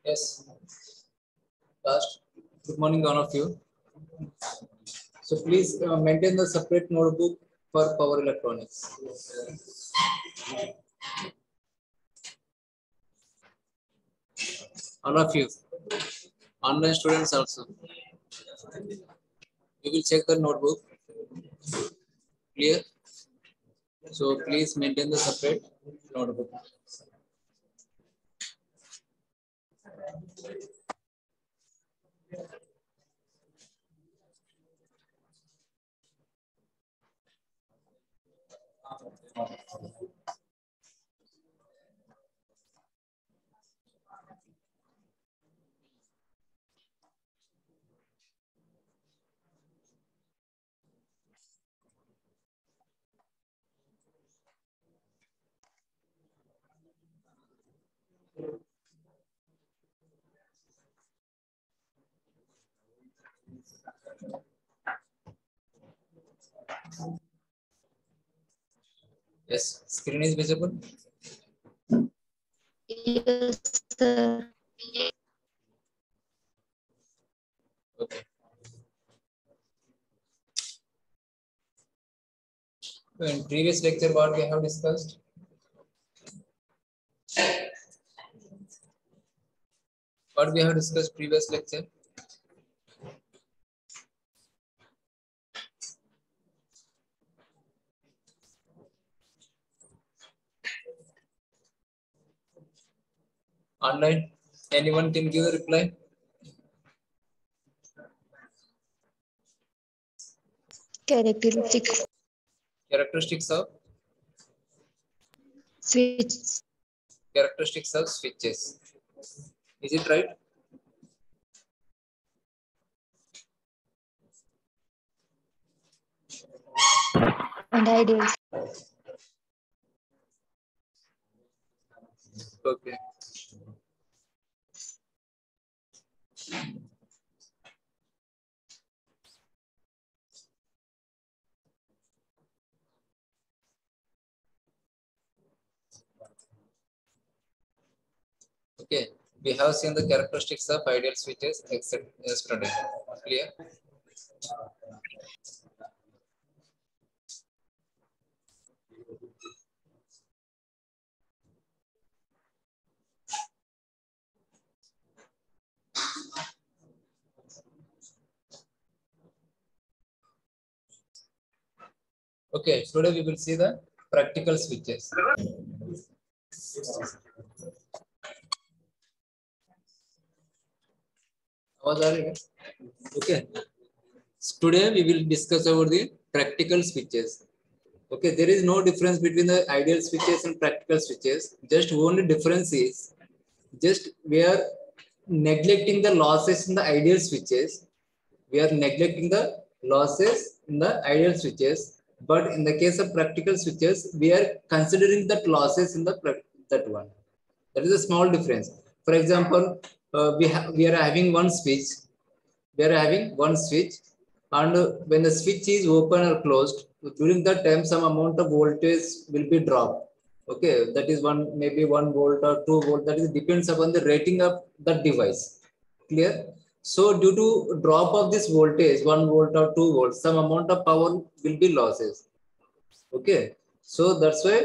Yes, last. Good morning, all of you. So please maintain the separate notebook for power electronics. All of you, online students also. You will check the notebook. Clear? So please maintain the separate notebook. Yes, screen is visible. Yes, sir. Okay. So in previous lecture, what we have discussed? What we have discussed previous lecture? Online? Anyone can give a reply? Characteristics. Characteristics of Switch. characteristics of switches. Is it right? And ideals. Okay. Okay. We have seen the characteristics of ideal switches except yesterday. Clear? Okay. Today we will see the practical switches. आवाज आ रही है? Okay. So today we will discuss about the practical switches. Okay, there is no difference between the ideal switches and practical switches. Just only difference is just we are neglecting the losses in the ideal switches. We are neglecting the losses in the ideal switches. But in the case of practical switches, we are considering that losses in the that one. That is a small difference. For example, we are having one switch. We are having one switch, and when the switch is open or closed, during that time some amount of voltage will be dropped. Okay, that is one maybe 1 volt or 2 volt. That is depends upon the rating of that device. Clear? So due to drop of this voltage, 1 volt or 2 volts, some amount of power will be losses. Okay, so that's why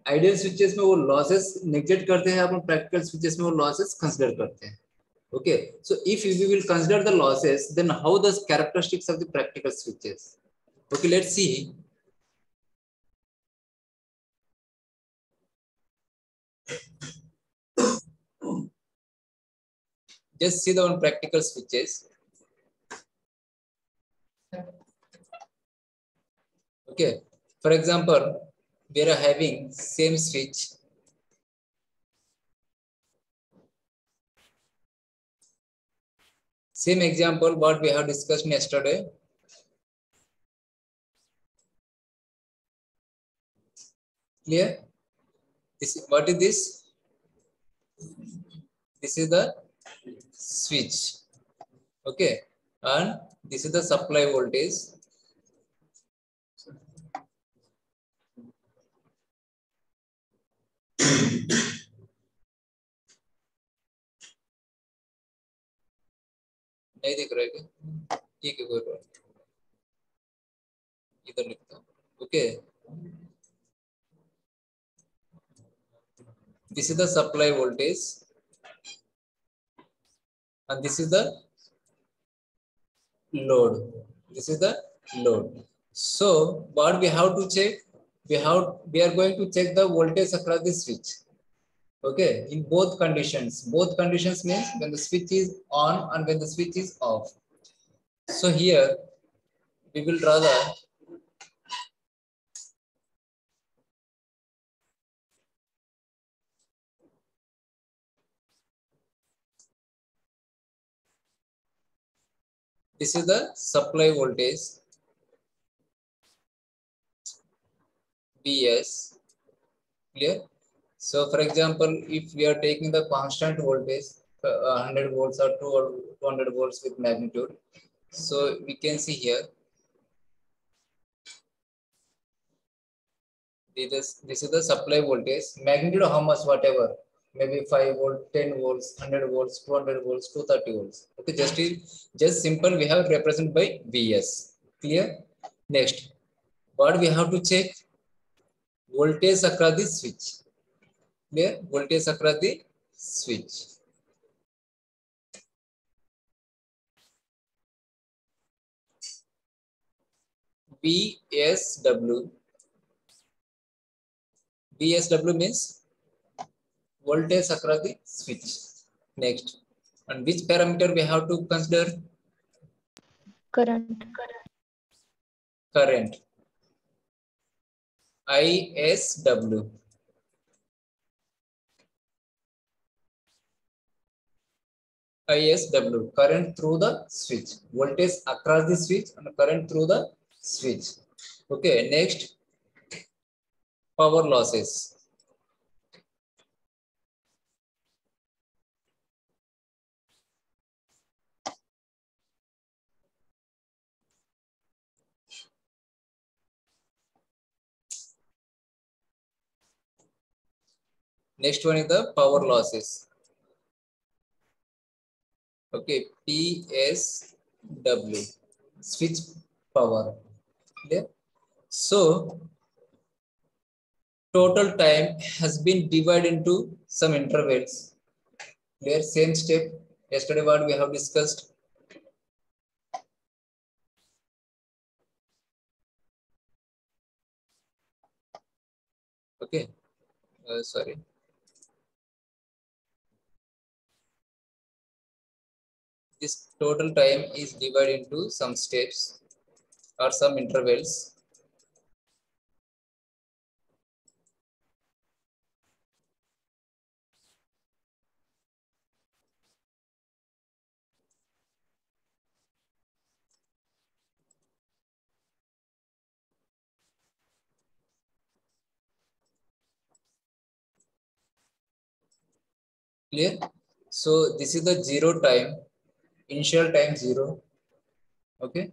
ideal switches में वो losses neglect करते हैं, अपन practical switches में वो losses consider करते हैं. Okay, so if we will consider the losses, then how the characteristics of the practical switches? Okay, let's see. Just see the one practical switches. Okay, for example, we are having same switch. Same example what we have discussed yesterday. Clear? This what is this? This is the switch. Okay, and this is the supply voltage. नहीं दिख रहा है क्या? ठीक है, कोई बात नहीं, इधर लिखता हूँ. Okay, this is the supply voltage and this is the load. This is the load. So what we have to check? We are going to check the voltage across the switch. Okay, in both conditions. Both conditions means when the switch is on and when the switch is off. So here we will draw the this is the supply voltage Vs. Clear? So for example, if we are taking the constant voltage 100 volts or 200 volts with magnitude, so we can see here this is the supply voltage magnitude how much, whatever, maybe 5 volt, 10 volts, 100 volts, 200 volts, 230 volts. Okay, just simple we have represented by Vs. Clear? Next, what we have to check? Voltage across the switch. Clear? Voltage across the switch. VSW. VSW means voltage across the switch. Next, and which parameter we have to consider? Current. Current. ISW. ISW, current through the switch. Voltage across the switch and current through the switch. Okay, next, power losses. Next one is the power losses. Okay, PSW, switch power. Clear? So total time has been divided into some intervals. Clear? Same step yesterday what we have discussed. Okay, sorry. This total time is divided into some steps or some intervals. Clear? So this is the zero time, initial time 0. Okay,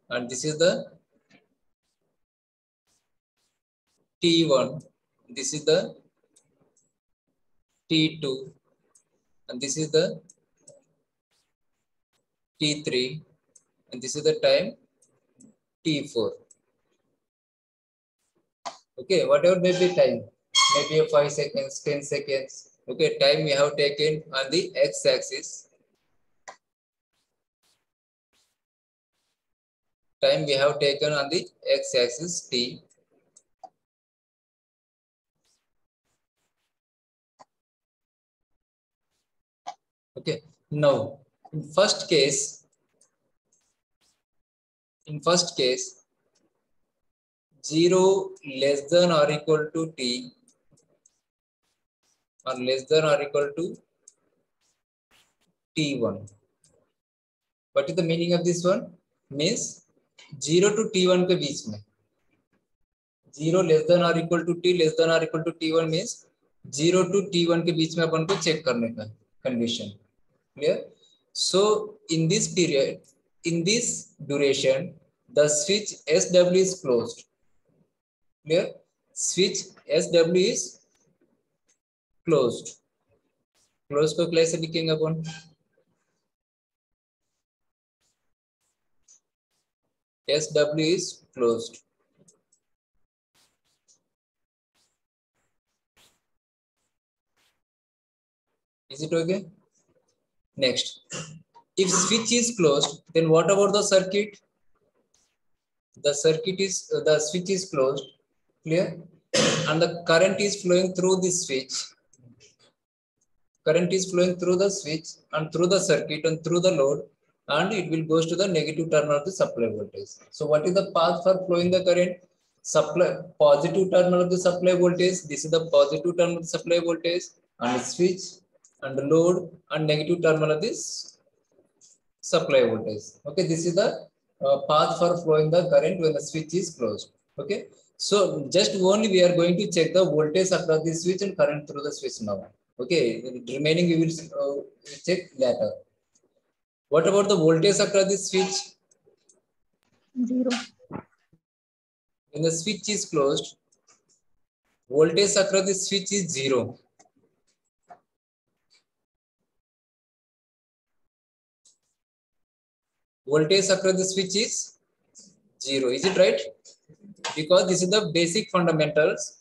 and this is the T1, this is the T2, and this is the T3, and this is the time T4. Okay, whatever may be time, maybe a 5 seconds, 10 seconds. Okay, time we have taken on the x-axis. Time we have taken on the x-axis T. Okay, now in first case, 0 less than or equal to T or less than or equal to T1. What is the meaning of this one? Means 0 to T1 के बीच में. 0 less than or equal to T less than or equal to T1 means 0 to T1 के बीच में अपन को check करने का condition. Clear? So in this period, in this duration, the switch SW is closed. Clear? Switch SW is closed. Closed को कैसे लिखेंगे अपन? SW is closed. Is it okay? Next, if switch is closed, then what about the circuit? The switch is closed, clear, and the current is flowing through this switch. Current is flowing through the switch and through the circuit and through the load, and it will goes to the negative terminal of the supply voltage. So what is the path for flowing the current? Positive terminal of the supply voltage. This is the positive terminal of the supply voltage, and the switch and the load and negative terminal of this supply voltage. Okay, this is the path for flowing the current when the switch is closed. Okay, so just only we are going to check the voltage across the switch and current through the switch now. Okay, the remaining we will check later. What about the voltage across the switch? 0. When the switch is closed, voltage across the switch is 0. Voltage across the switch is 0. Is it right? Because this is the basic fundamentals.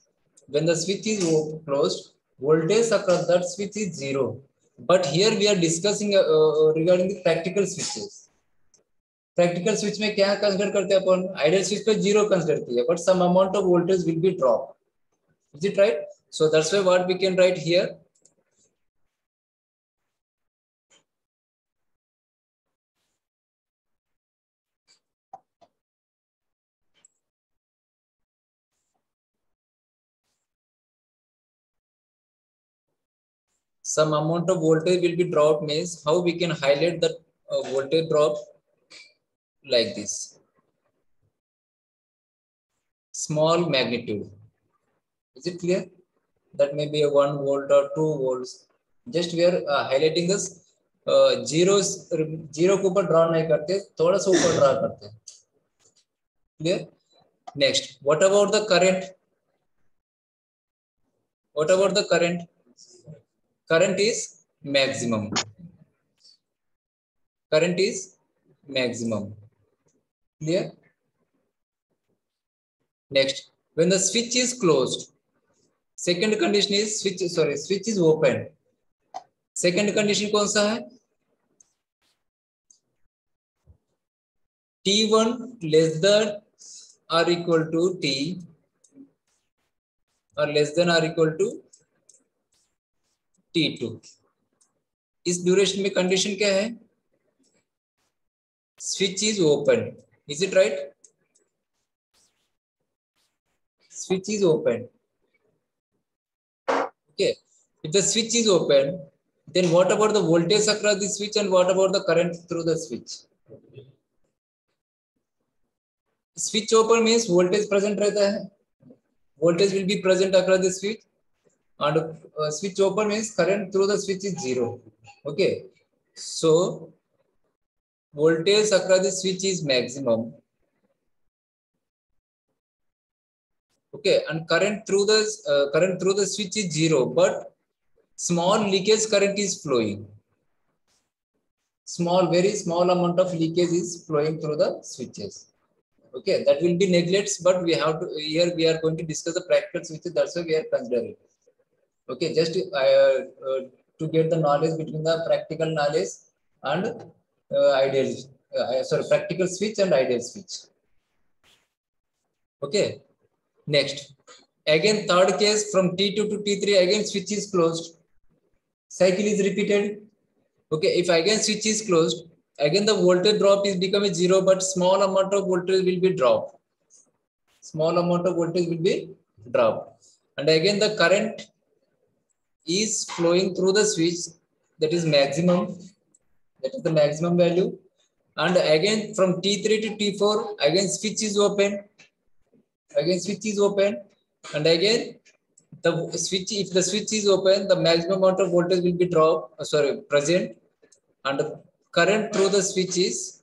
When the switch is closed, voltage across that switch is 0. But here we are discussing regarding the practical switches. Practical switch में क्या consider करते हैं अपन? Ideal switch पे 0 consider किया, but some amount of voltage will be dropped. Is it right? So that's why what we can write here. Some amount of voltage will be dropped means how we can highlight that voltage drop like this. Small magnitude. Is it clear? That may be a 1 volt or 2 volts. Just we are highlighting this. Zero को ऊपर draw नहीं करते, थोड़ा सा ऊपर draw करते हैं. Clear? Next, what about the current? What about the current? Current is maximum. Current is maximum. Clear? Next, when the switch is closed, second condition is switch is open. Second condition कौन सा है? T1 less than or equal to T or less than or equal to T2. इस duration में condition क्या है? Switch is open. Is it right? Switch is open. Okay. If the switch is open, then what about the voltage across the switch and what about the current through the switch? Switch open means voltage present रहता है. Voltage will be present across the switch, and switch open means current through the switch is 0. Okay. So voltage across the switch is maximum. Okay, and current through the switch is 0, but small leakage current is flowing. Very small amount of leakage is flowing through the switches. Okay, that will be neglects, but we have to here we are going to discuss the practical switches. That's why we are considering. Okay, just to get the knowledge between the practical knowledge and practical switch and ideal switch. Okay. Next, again third case from T2 to T3, again switch is closed. Cycle is repeated. Okay, if again switch is closed, again the voltage drop is becoming 0, but small amount of voltage will be dropped. Small amount of voltage will be dropped. And again the current is flowing through the switch, that is maximum. That is the maximum value. And again from T3 to T4, again switch is open. Again switch is open, and again the switch, if the switch is open, the maximum amount of voltage will be present, and current through the switch is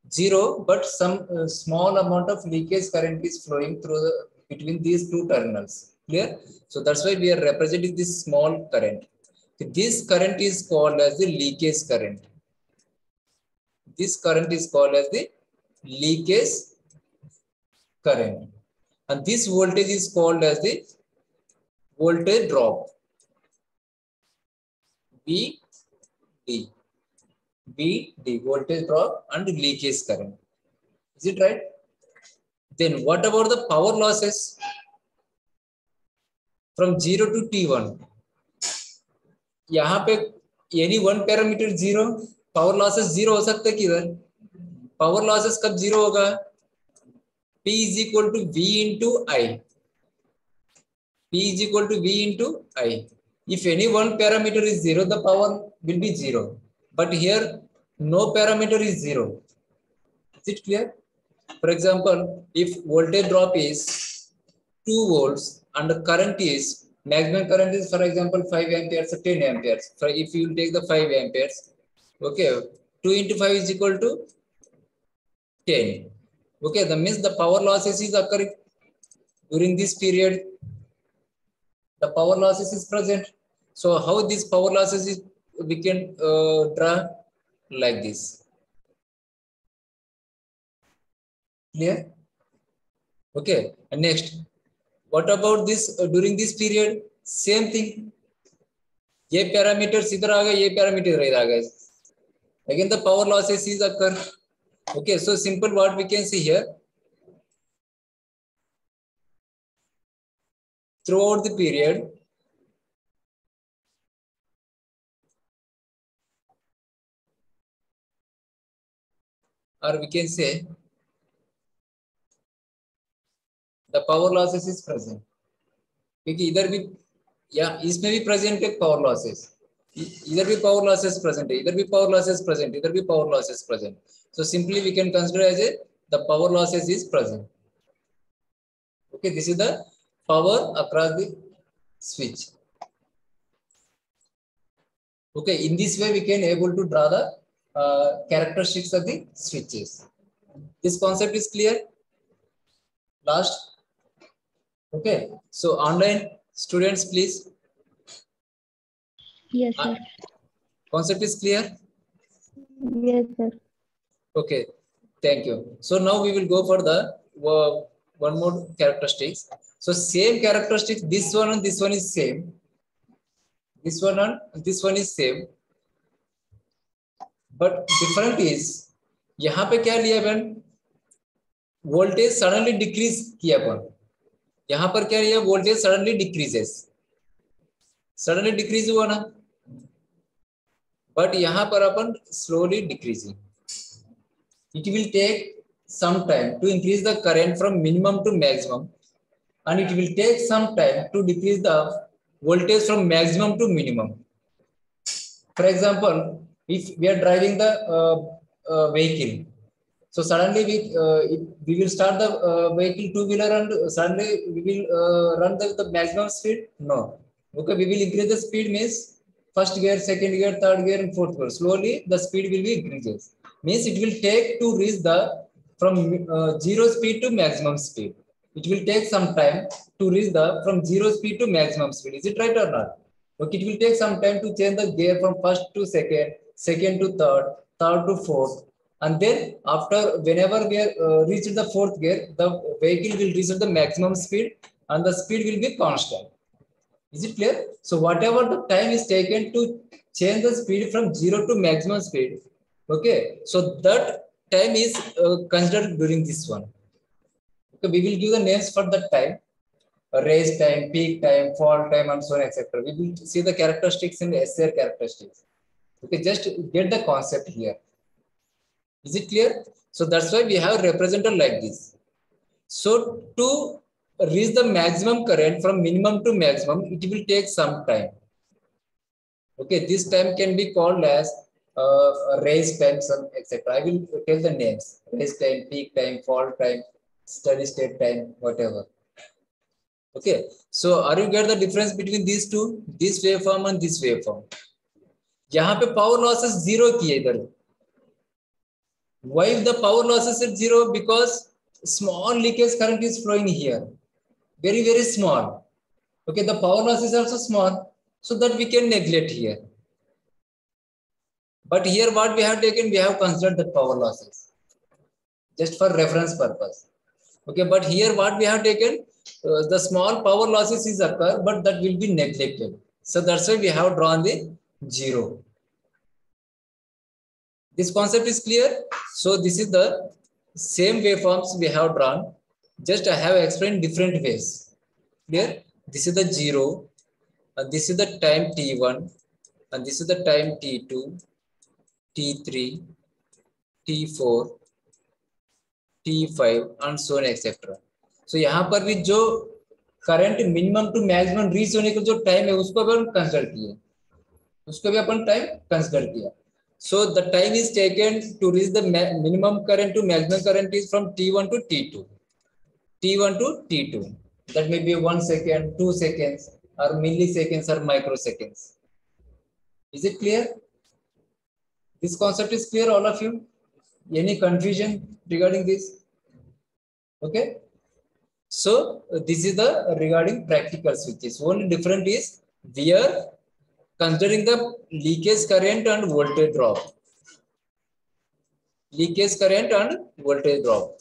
0, but some small amount of leakage current is flowing through between these two terminals. Clear? So that's why we are representing this small current. This current is called as the leakage current. This current is called as the leakage current, and this voltage is called as the voltage drop, VD, voltage drop and leakage current. Is it right? Then what about the power losses from 0 to T1? यहाँ पे any one parameter 0, power losses 0 हो सकता है किधर? Power losses कब 0 होगा? P is equal to V into I. P is equal to V into I. If any one parameter is 0, the power will be 0. But here, no parameter is 0. Is it clear? For example, if voltage drop is 2 volts and the current is, maximum current is, for example, 5 amperes or 10 amperes. So if you take the 5 amperes, okay, 2 into 5 is equal to 10. Okay, that means the power losses is occurring during this period. The power losses is present. So how this power losses is, we can draw like this. Clear? Okay, and next, what about this during this period? Same thing. ये parameters इधर आ गए, ये parameter इधर आ गए. Again the power losses is occur. Okay, so simple what we can see here. Throughout the period, or we can say the power losses is present. क्योंकि इधर भी या इसमें भी present है power losses. इधर भी power losses present है, इधर भी power losses present, इधर भी power losses present. So simply we can consider as the power losses is present. Okay, this is the power across the switch. Okay, in this way we can able to draw the characteristics of the switches. This concept is clear? Last. Okay, so online students, please. Yes, sir. Concept is clear? Yes, sir. Okay, thank you. So now we will go for the one more characteristics. So same characteristics, this one and this one is same. This one and this one is same. But different is, यहाँ पे क्या लिया अपन? Voltage suddenly decrease किया अपन. यहाँ पर क्या लिया? Voltage suddenly decreases. Suddenly decrease हुआ ना? But यहाँ पर अपन slowly decreasing. It will take some time to increase the current from minimum to maximum, and it will take some time to decrease the voltage from maximum to minimum. For example, if we are driving the vehicle, so suddenly we will start the vehicle two-wheeler and suddenly we will run the maximum speed. No, okay, we will increase the speed means first gear, second gear, third gear, and fourth gear. Slowly the speed will be increases. Means it will take to reach the from zero speed to maximum speed. It will take some time to reach the from zero speed to maximum speed. Is it right or not? Okay, it will take some time to change the gear from first to second, second to third, third to fourth, and then after whenever we are reached the fourth gear, the vehicle will reach the maximum speed and the speed will be constant. Is it clear? So whatever the time is taken to change the speed from zero to maximum speed, okay, so that time is considered during this one. Okay, we will give the names for that time: raise time, peak time, fall time, and so on, etc. We will see the characteristics in the SCR characteristics. Okay, just get the concept here. Is it clear? So that's why we have represented like this. So to reach the maximum current from minimum to maximum, it will take some time. Okay, this time can be called as raise time, etc. I will tell the names: raise time, peak time, fall time, steady state time, whatever. Okay, so are you get the difference between these two, this waveform and this waveform? यहाँ पे power losses zero किए इधर. Why the power losses is zero? Because small leakage current is flowing here, very small. Okay, the power loss is also small, so that we can neglect here. But here what we have taken, we have considered the power losses. just for reference purpose. Okay, but here what we have taken, the small power losses is occur, but that will be neglected. So that's why we have drawn the 0. This concept is clear. So this is the same waveforms we have drawn. Just I have explained different ways. Clear? This is the 0, and this is the time t1, and this is the time t2, t3, t4, t5, and so on etc. So यहाँ पर भी जो current minimum to maximum reach होने का जो time है उसको भी हम कंसिडर किए, उसको भी अपन टाइम कंसिडर किया. So the time is taken to reach the minimum current to maximum current is from T1 to T2. T1 to T2. That may be 1 second, 2 seconds, or milliseconds or microseconds. Is it clear? This concept is clear, all of you? Any confusion regarding this? Okay. So this is the regarding practical switches. Only different is we are considering the leakage current and voltage drop. Leakage current and voltage drop.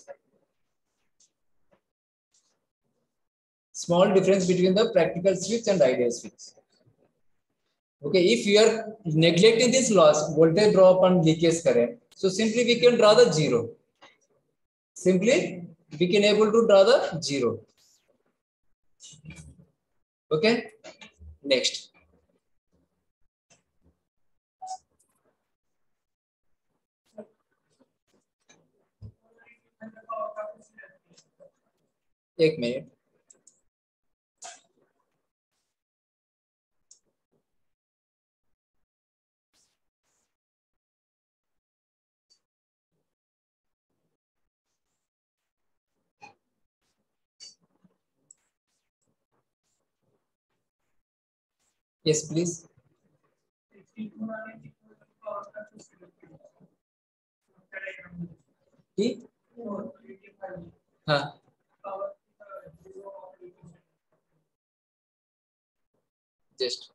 Small difference between the practical switch and ideal switch. Okay, if you are neglecting this loss, voltage drop and leakage current, so simply we can draw the 0. Simply we can able to draw the 0. Okay, next. एक minute. Yes, please. हाँ. Just.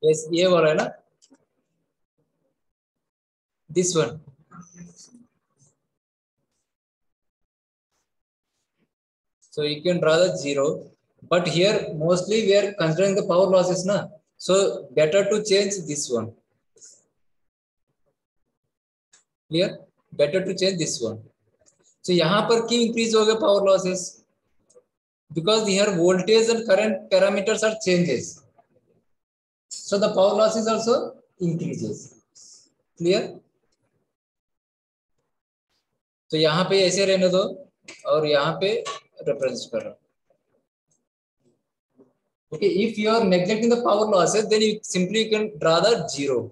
Yes, ये वाला है ना? This one. So you can draw the 0, but here mostly we are considering the power losses, na? So better to change this one. Clear? Better to change this one. So यहाँ पर क्यों increase हो गया power losses? Because here voltage and current parameters are changes. So the power losses also increases. Clear? तो यहाँ पे ऐसे रहने दो और यहाँ पे reference करो. Okay, if you are neglecting the power losses, then you simply can draw the 0.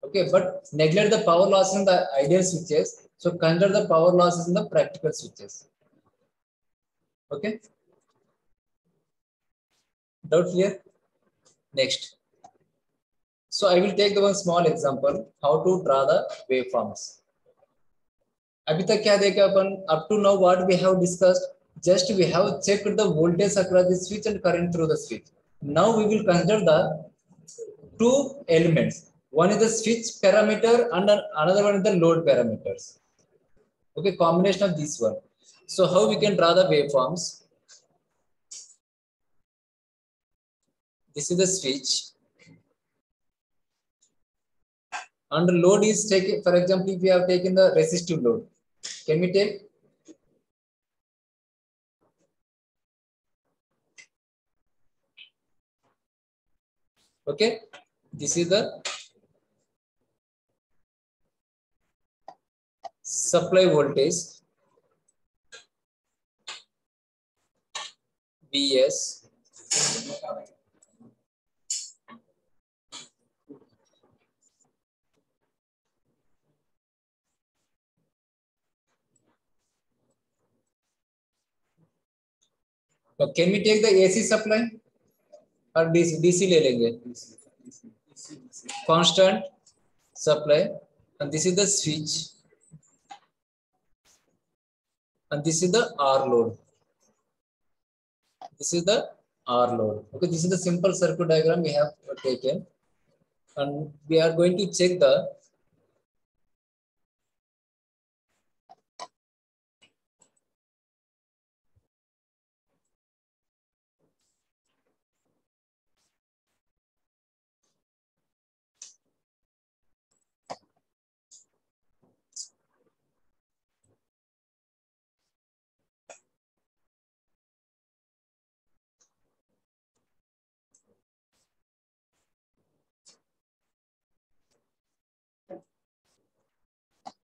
Okay, but neglect the power losses in the ideal switches. So consider the power losses in the practical switches. Okay. Doubt clear? Next. So I will take the one small example how to draw the waveforms. अभी तक क्या देखा अपन? Up to now what we have discussed, just we have checked the voltage across the switch and current through the switch. Now we will consider the two elements. One is the switch parameter and another one is the load parameters. Okay, combination of this one. So how we can draw the waveforms? This is the switch. And the load is taken, for example, if we have taken the resistive load, can we take? Okay, this is the supply voltage Vs. Now, can we take the AC supply or DC ले लेंगे? constant supply, and this is the switch, and this is the R load. This is the R load. Okay, this is the simple circuit diagram we have taken, and we are going to check the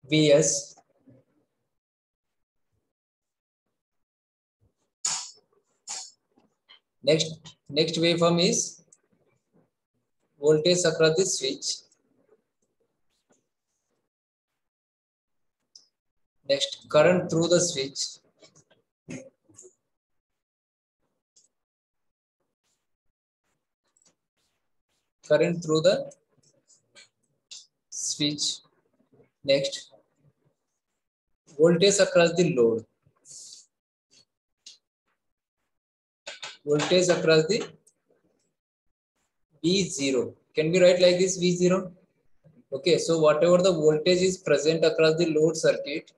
Vs. Next waveform is voltage across the switch. Next, current through the switch. Current through the switch. Next, voltage across the load. Voltage across the V0. Can we write like this V0? Okay, so whatever the voltage is present across the load circuit,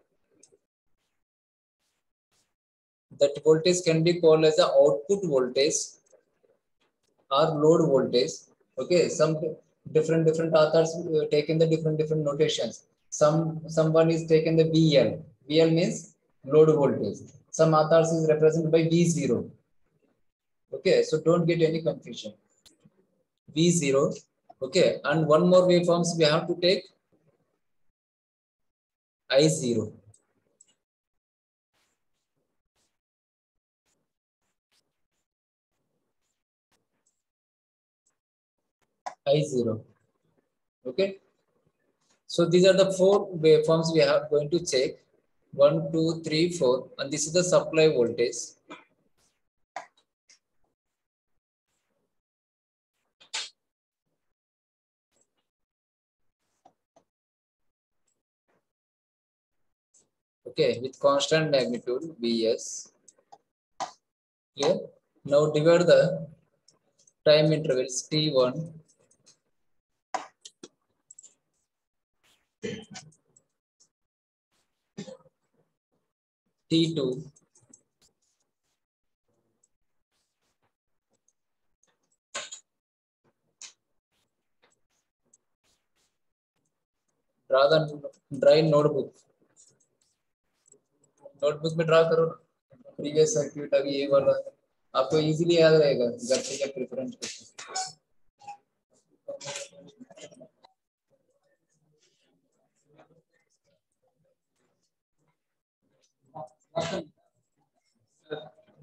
that voltage can be called as the output voltage or load voltage. Okay, some different authors taken the different notations. Someone is taken the VL. VL means load voltage. Some authors is represented by V0. Okay, so don't get any confusion. V0. Okay, and one more waveforms we have to take I0. I0. Okay, so these are the four waveforms we are going to check. 1, 2, 3, 4, and this is the supply voltage. Okay, with constant magnitude Vs. Here, now divide the time intervals T1, T2, draw in notebook. Notebook में draw करो previous circuit अभी ये वाला आपको easily याद रहेगा घर पे क्या प्रेफरेंस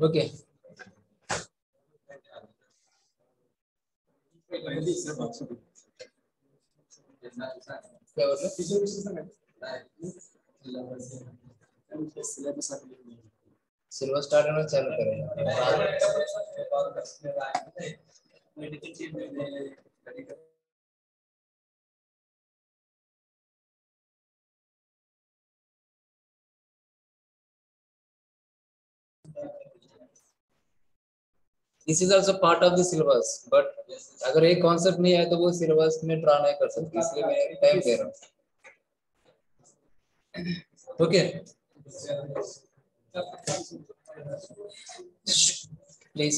ओके क्या सिलेबस स्टार्ट होना चालू करें This is also part of the syllabus, but अगर एक कॉन्सेप्ट नहीं आए तो वो सिलेबस में ड्रा नहीं कर सकते इसलिए मैं टाइम दे रहा हूँ okay please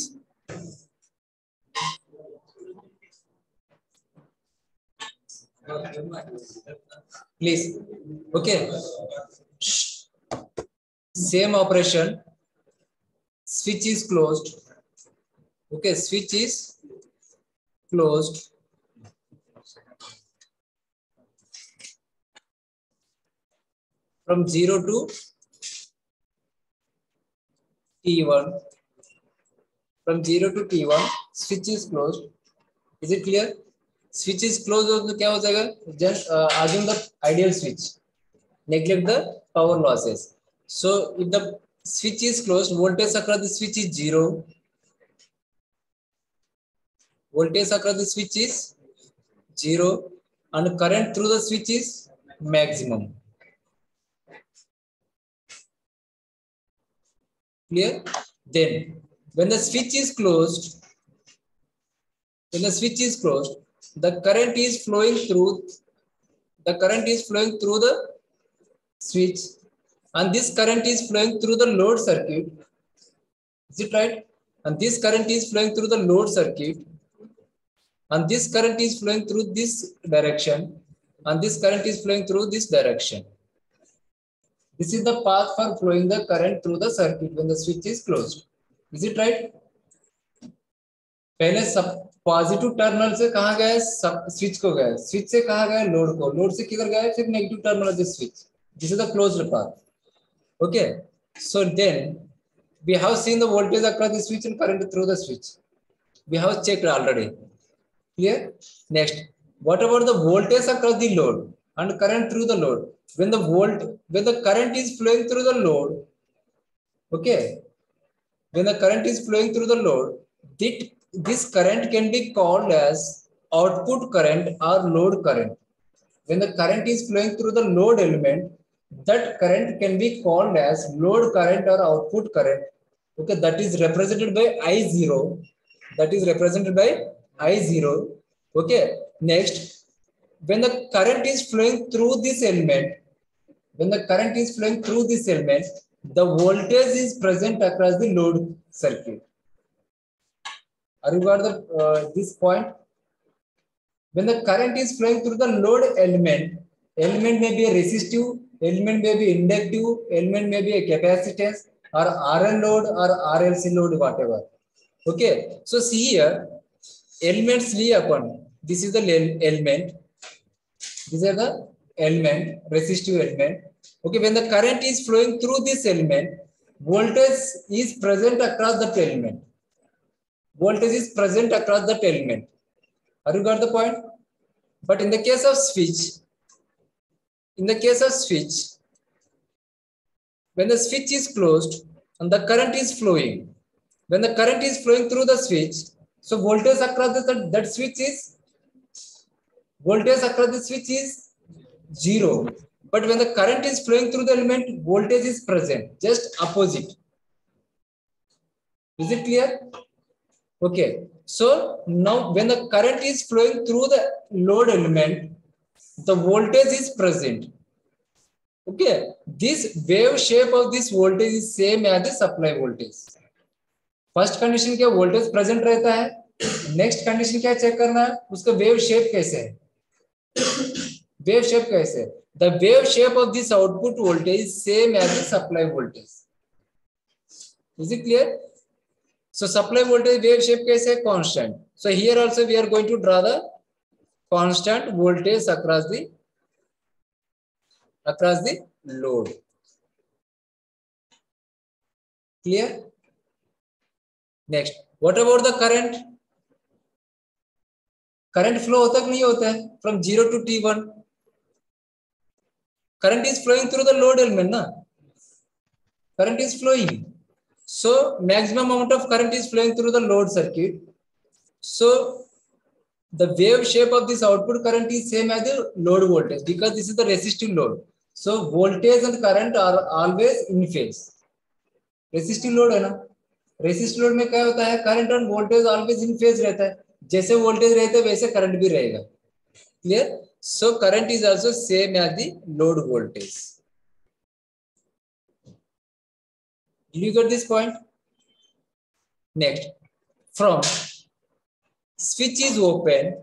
please okay same operation switch is closed okay switch is closed from 0 to T1 from 0 to T1 switch is closed is it clear switch is closed तो क्या हो जाएगा just assume the ideal switch neglect the power losses so if the switch is closed voltage across the switch is 0 voltage across the switch is 0, and current through the switch is maximum. Clear? Then when the switch is closed, the current is flowing through the switch, and this current is flowing through the load circuit. Is it right? And this current is flowing through the load circuit, and this current is flowing through this direction, and this current is flowing through this direction. This is the path for flowing the current through the circuit when the switch is closed. Is it right? पहले सब positive terminal से कहाँ गए, switch को गए, switch से कहाँ गए, लोड को, लोड से किधर गए, फिर negative terminal of the switch. This is the closed path. Okay, so then we have seen the voltage across the switch and current through the switch. We have checked already. Clear? Next, what about the voltage across the load and current through the load? When the current is flowing through the load, okay, when the current is flowing through the load, this current can be called as output current or load current. When the current is flowing through the load element, that current can be called as load current or output current. Okay, that is represented by I0. Okay, next, when the current is flowing through this element, the voltage is present across the load circuit. Are you got this point? When the current is flowing through the load element may be a resistive, element may be inductive, element may be a capacitance, or RL load or RLC load, whatever. Okay, so see here, elements li upon. This is the element. These are the element, resistive element. Okay, when the current is flowing through this element, voltage is present across that element. Are you got the point? But in the case of switch, when the switch is closed and the current is flowing, when the current is flowing through the switch, so voltage across the switch is 0. But when the current is flowing through the element, voltage is present, just opposite. Is it clear? Okay, so now when the current is flowing through the load element, the voltage is present. Okay, this wave shape of this voltage is same as the supply voltage. First condition क्या, voltage present रहता है. Next condition क्या check करना है, उसका wave shape कैसे है. The wave shape of this output voltage is same as the supply voltage. Is it clear? So supply voltage wave shape कैसे है, constant. So here also we are going to draw the constant voltage across the load. Clear? Next, what about the current? Current flow होता कि नहीं होता है from 0 to T1? Current is flowing through the load element, na? Current is flowing. So maximum amount of current is flowing through the load circuit. So the wave shape of this output current is same as the load voltage because this is the resistive load. So voltage and current are always in phase. Resistive load है ना? Resistive load में क्या होता है? Current and voltage always in phase रहता है. जैसे voltage रहता है वैसे current भी रहेगा. Clear? So current is also same as the load voltage. Did you get this point? Next, from switch is open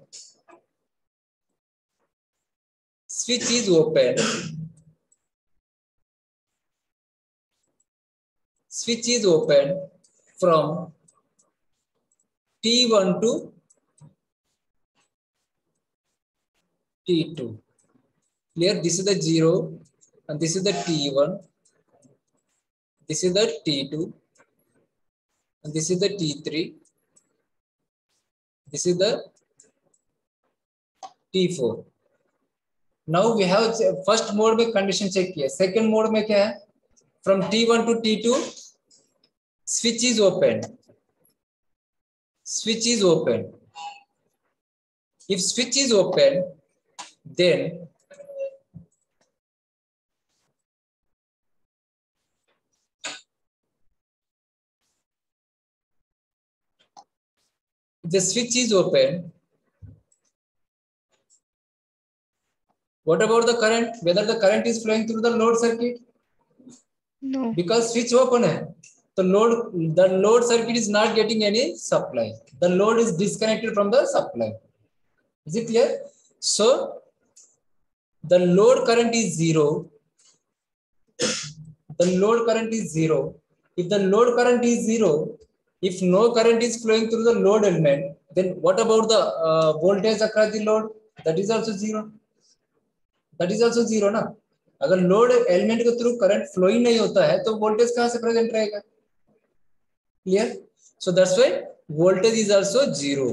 from T1 to T2. Clear? This is the 0 and this is the T1. This is the T2 and this is the T3. This is the T4. Now we have first mode में condition check किया. Second mode में क्या है? From T1 to T2, switch is open. If switch is open, then the switch is open, what about the current? Whether the current is flowing through the load circuit? No. Because switch open hai, the load circuit is not getting any supply. The load is disconnected from the supply. Is it clear? So the load current is zero. The load current is zero. If the load current is zero, if no current is flowing through the load element, then what about the voltage across the load? That is also zero. That is also zero ना. अगर load element के through current flow ही नहीं होता है तो voltage कहां से present रहेगा? Clear? So that's why voltage is also zero.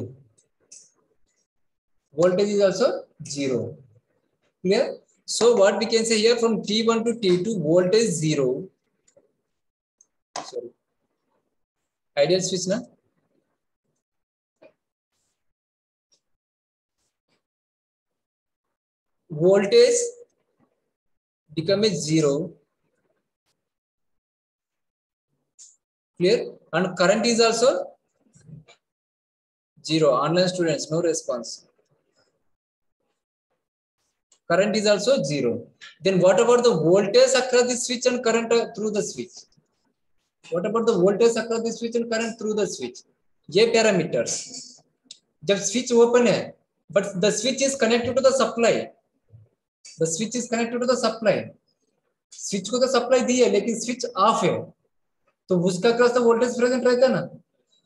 Voltage is also zero. Clear? So what we can say here, from T1 to T2, voltage zero. Sorry. Ideal switch na? Voltage becomes zero. Clear? And current is also zero. Online students, no response. Current is also zero. Then what about the voltage across the switch and current through the switch? What about the voltage across the switch and current through the switch? ये parameters. जब switch open है, but the switch is connected to the supply. The switch is connected to the supply. Switch को तो supply दी है, लेकिन switch off है, तो उसका across the voltage present रहता है ना?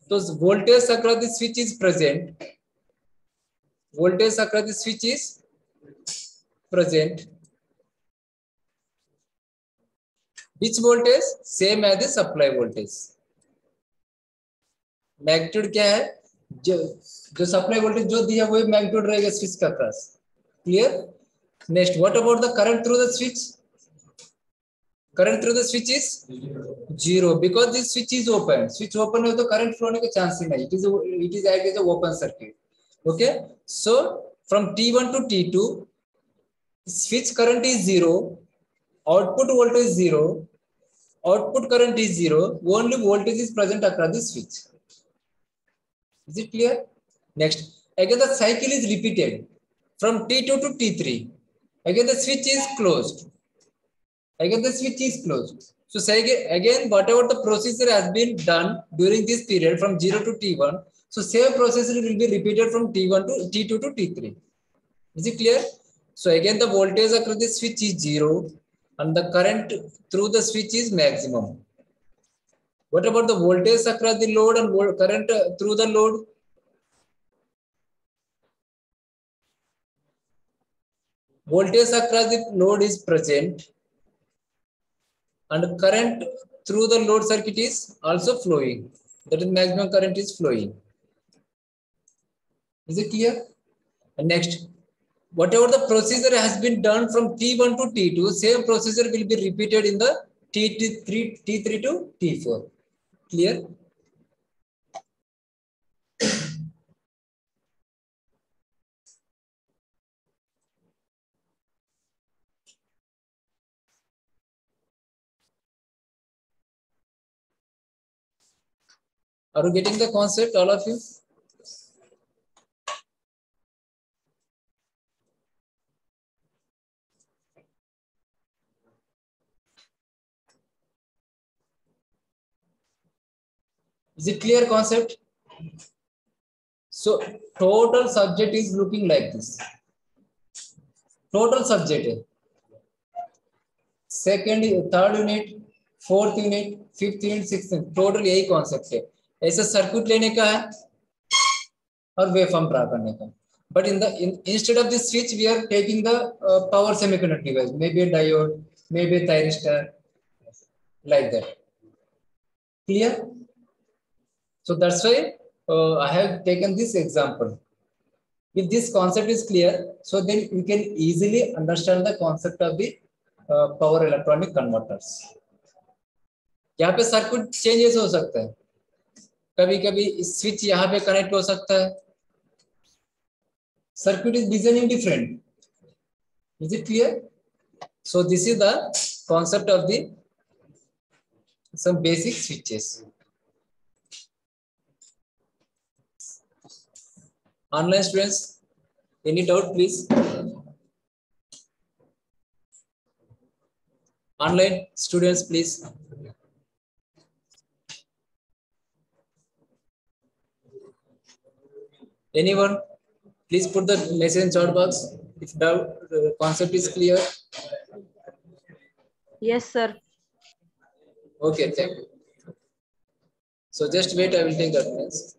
तो voltage across the switch is present. Voltage across the switch is present. Which voltage? Same as the supply voltage. Magnitude क्या है? जो सप्लाई वोल्टेज जो दिया वही मैग्नीट्यूड रहेगा स्विच का cross. Clear? Next, what about the current through the switch? Current through the switch is zero because this switch is open. Switch open है तो करंट फ्लो होने का चांस ही नहीं. It is act as a open circuit. Okay, so from T1 to T2, switch current is zero, output voltage zero, output current is zero, only voltage is present across the switch. Is it clear? Next, again the cycle is repeated from T2 to T3. Again the switch is closed. Again the switch is closed. So say again whatever the procedure has been done during this period from 0 to T1, so same procedure will be repeated from T1 to T2 to T3. Is it clear? So again the voltage across the switch is zero and the current through the switch is maximum. What about the voltage across the load and current through the load? Voltage across the load is present and current through the load circuit is also flowing. That is maximum current is flowing. Is it clear? And next, whatever the procedure has been done from T1 to T2, same procedure will be repeated in the T3 to T4. Clear? Are you getting the concept, all of you? Is it clear concept? So total subject is looking like this. Total subject. Second, third unit, fourth unit, fifth unit, sixth unit. Total यही concept है. ऐसा circuit लेने का है और waveform draw करने का. But instead of this switch, we are taking the power semiconductor device. Maybe a diode, maybe a thyristor, like that. Clear? So that's why I have taken this example. If this concept is clear, so then we can easily understand the concept of the power electronic converters. यहाँ पे circuit changes हो सकता है. कभी कभी switch यहाँ पे connect हो सकता है, Circuit is designing different. Is it clear? So this is the concept of the some basic switches. Online students, any doubt, please? Online students, please. Anyone? Please put the message in chat box if the concept is clear. Yes, sir. Okay, thank you. So just wait, I will take attendance.